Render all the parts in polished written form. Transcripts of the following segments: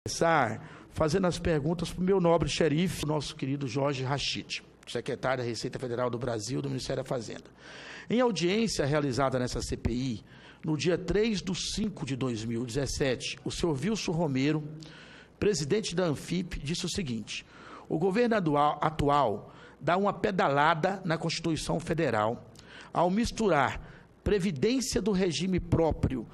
Começar fazendo as perguntas para o meu nobre xerife, nosso querido Jorge Rachid, secretário da Receita Federal do Brasil, do Ministério da Fazenda. Em audiência realizada nessa CPI, no dia 3/5/2017, o senhor Wilson Romero, presidente da Anfip, disse o seguinte: o governo atual dá uma pedalada na Constituição Federal ao misturar previdência do regime próprio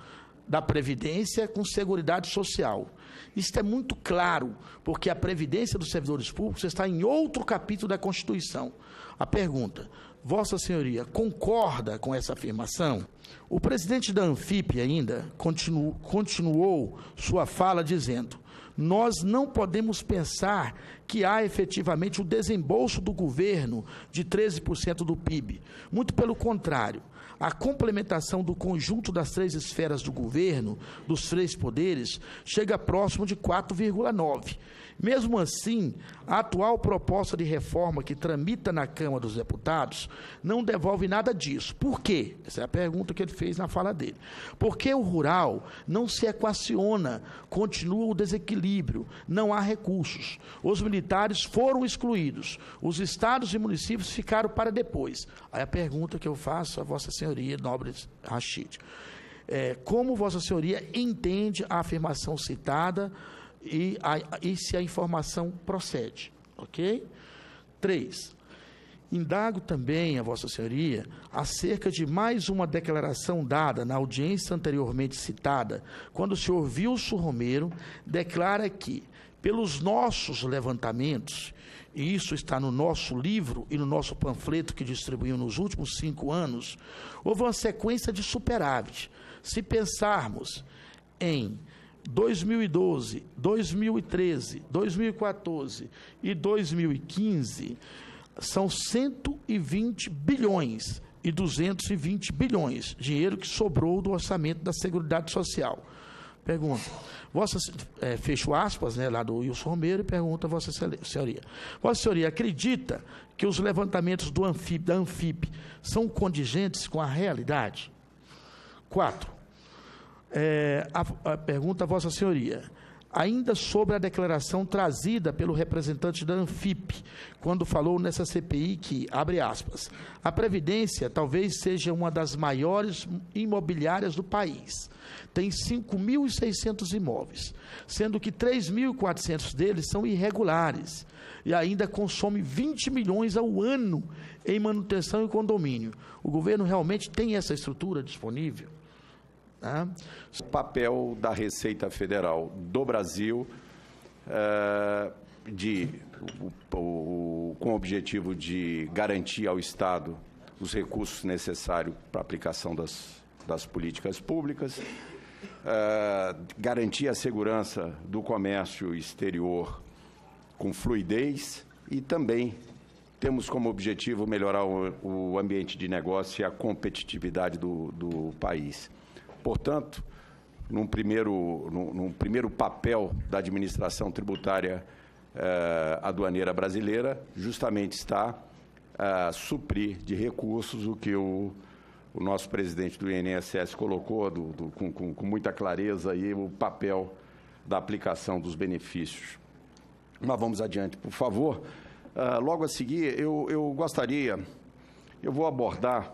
da Previdência com Seguridade Social. Isso é muito claro, porque a Previdência dos servidores públicos está em outro capítulo da Constituição. A pergunta: Vossa Senhoria concorda com essa afirmação? O presidente da Anfip ainda continuou sua fala dizendo: nós não podemos pensar que há efetivamente o desembolso do governo de 13% do PIB. Muito pelo contrário. A complementação do conjunto das três esferas do governo, dos três poderes, chega próximo de 4,9%. Mesmo assim, a atual proposta de reforma que tramita na Câmara dos Deputados não devolve nada disso. Por quê? Essa é a pergunta que ele fez na fala dele. Porque o rural não se equaciona, continua o desequilíbrio, não há recursos. Os militares foram excluídos, os estados e municípios ficaram para depois. Aí a pergunta que eu faço a Vossa Senhoria, nobre Rachid, como Vossa Senhoria entende a afirmação citada e se a informação procede, ok? 3. Indago também a Vossa Senhoria acerca de mais uma declaração dada na audiência anteriormente citada, quando o senhor Wilson Romero declara que, pelos nossos levantamentos, e isso está no nosso livro e no nosso panfleto que distribuímos nos últimos 5 anos, houve uma sequência de superávit. Se pensarmos em 2012, 2013, 2014 e 2015, são 120 bilhões e 220 bilhões, dinheiro que sobrou do orçamento da Seguridade Social. Pergunta, fecho aspas, lá do Wilson Romero, e pergunta a Vossa Senhoria. Vossa Senhoria acredita que os levantamentos da Anfip são condigentes com a realidade? 4. A pergunta a Vossa Senhoria, ainda sobre a declaração trazida pelo representante da Anfip, quando falou nessa CPI que, abre aspas, a Previdência talvez seja uma das maiores imobiliárias do país. Tem 5.600 imóveis, sendo que 3.400 deles são irregulares e ainda consome 20 milhões ao ano em manutenção e condomínio. O governo realmente tem essa estrutura disponível? O papel da Receita Federal do Brasil com o objetivo de garantir ao Estado os recursos necessários para a aplicação das políticas públicas, garantir a segurança do comércio exterior com fluidez e também temos como objetivo melhorar o ambiente de negócio e a competitividade do país. Portanto, num primeiro papel da administração tributária aduaneira brasileira, justamente está suprir de recursos o que o nosso presidente do INSS colocou com muita clareza aí, o papel da aplicação dos benefícios. Mas vamos adiante, por favor. Logo a seguir, eu vou abordar,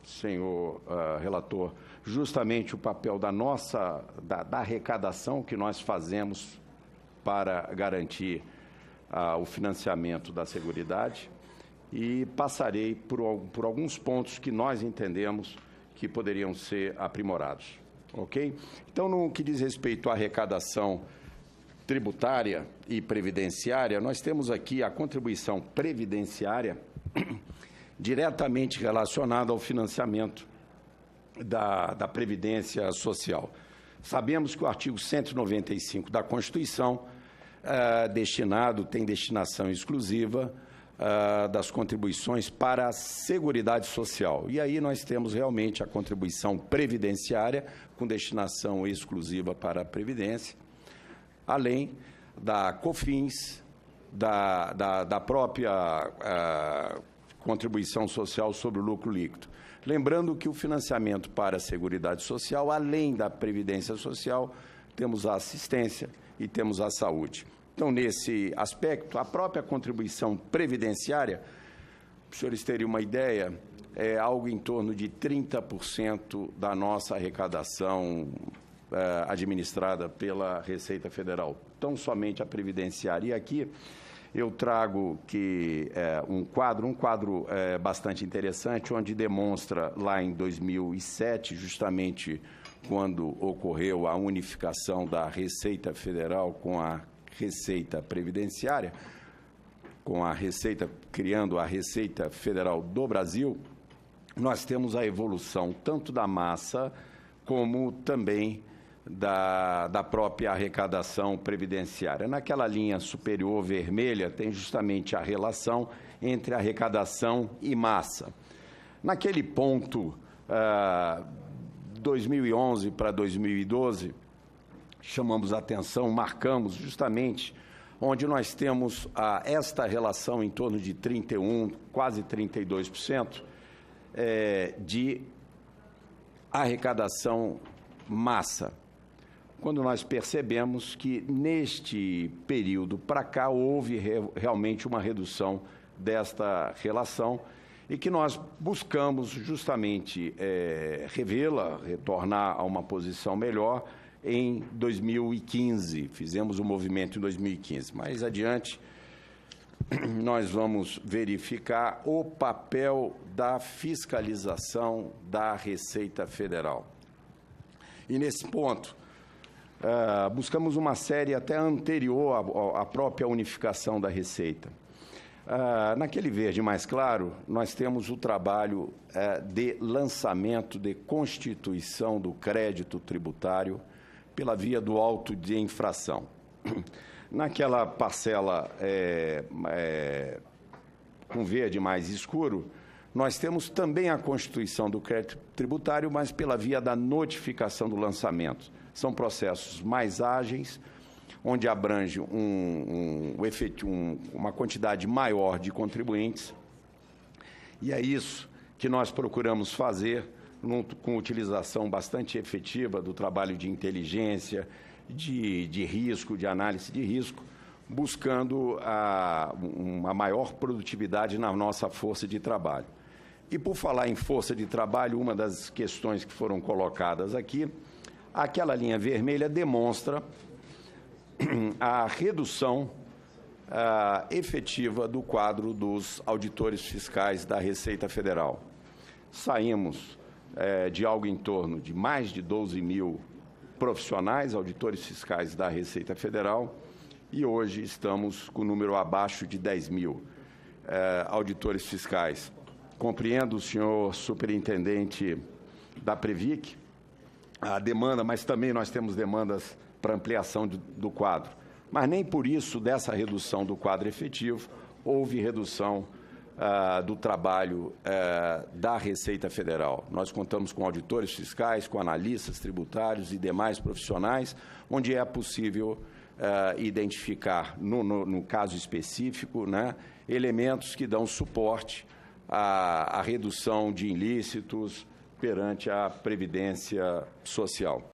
senhor relator, justamente o papel da arrecadação que nós fazemos para garantir o financiamento da Seguridade e passarei por alguns pontos que nós entendemos que poderiam ser aprimorados, ok? Então, no que diz respeito à arrecadação tributária e previdenciária, nós temos aqui a contribuição previdenciária diretamente relacionada ao financiamento da Previdência Social. Sabemos que o artigo 195 da Constituição tem destinação exclusiva das contribuições para a Seguridade Social. E aí nós temos realmente a contribuição previdenciária com destinação exclusiva para a Previdência, além da COFINS, da própria contribuição social sobre o lucro líquido. Lembrando que o financiamento para a Seguridade Social, além da Previdência Social, temos a assistência e temos a saúde. Então, nesse aspecto, a própria contribuição previdenciária, para os senhores terem uma ideia, é algo em torno de 30% da nossa arrecadação administrada pela Receita Federal, tão somente a previdenciária. E aqui eu trago um quadro bastante interessante, onde demonstra lá em 2007, justamente quando ocorreu a unificação da Receita Federal com a Receita Previdenciária, criando a Receita Federal do Brasil, nós temos a evolução tanto da massa como também da própria arrecadação previdenciária. Naquela linha superior vermelha tem justamente a relação entre arrecadação e massa. Naquele ponto, 2011 para 2012, chamamos a atenção, marcamos justamente onde nós temos esta relação em torno de 31%, quase 32%, de arrecadação massa, quando nós percebemos que, neste período para cá, houve realmente uma redução desta relação e que nós buscamos justamente revê-la, retornar a uma posição melhor em 2015. Fizemos um movimento em 2015. Mais adiante, nós vamos verificar o papel da fiscalização da Receita Federal. E, nesse ponto, buscamos uma série até anterior à própria unificação da Receita. Naquele verde mais claro, nós temos o trabalho de lançamento de constituição do crédito tributário pela via do auto de infração. Naquela parcela com verde mais escuro, nós temos também a constituição do crédito tributário, mas pela via da notificação do lançamento. São processos mais ágeis, onde abrange uma quantidade maior de contribuintes, e é isso que nós procuramos fazer com utilização bastante efetiva do trabalho de inteligência, de risco, de análise de risco, buscando uma maior produtividade na nossa força de trabalho. E, por falar em força de trabalho, uma das questões que foram colocadas aqui, aquela linha vermelha demonstra a redução efetiva do quadro dos auditores fiscais da Receita Federal. Saímos de algo em torno de mais de 12 mil profissionais, auditores fiscais da Receita Federal, e hoje estamos com o número abaixo de 10 mil auditores fiscais. Compreendo o senhor superintendente da Previc, a demanda, mas também nós temos demandas para ampliação do quadro. Mas nem por isso, dessa redução do quadro efetivo, houve redução do trabalho da Receita Federal. Nós contamos com auditores fiscais, com analistas tributários e demais profissionais, onde é possível identificar, no caso específico, né, elementos que dão suporte à redução de ilícitos perante a Previdência Social.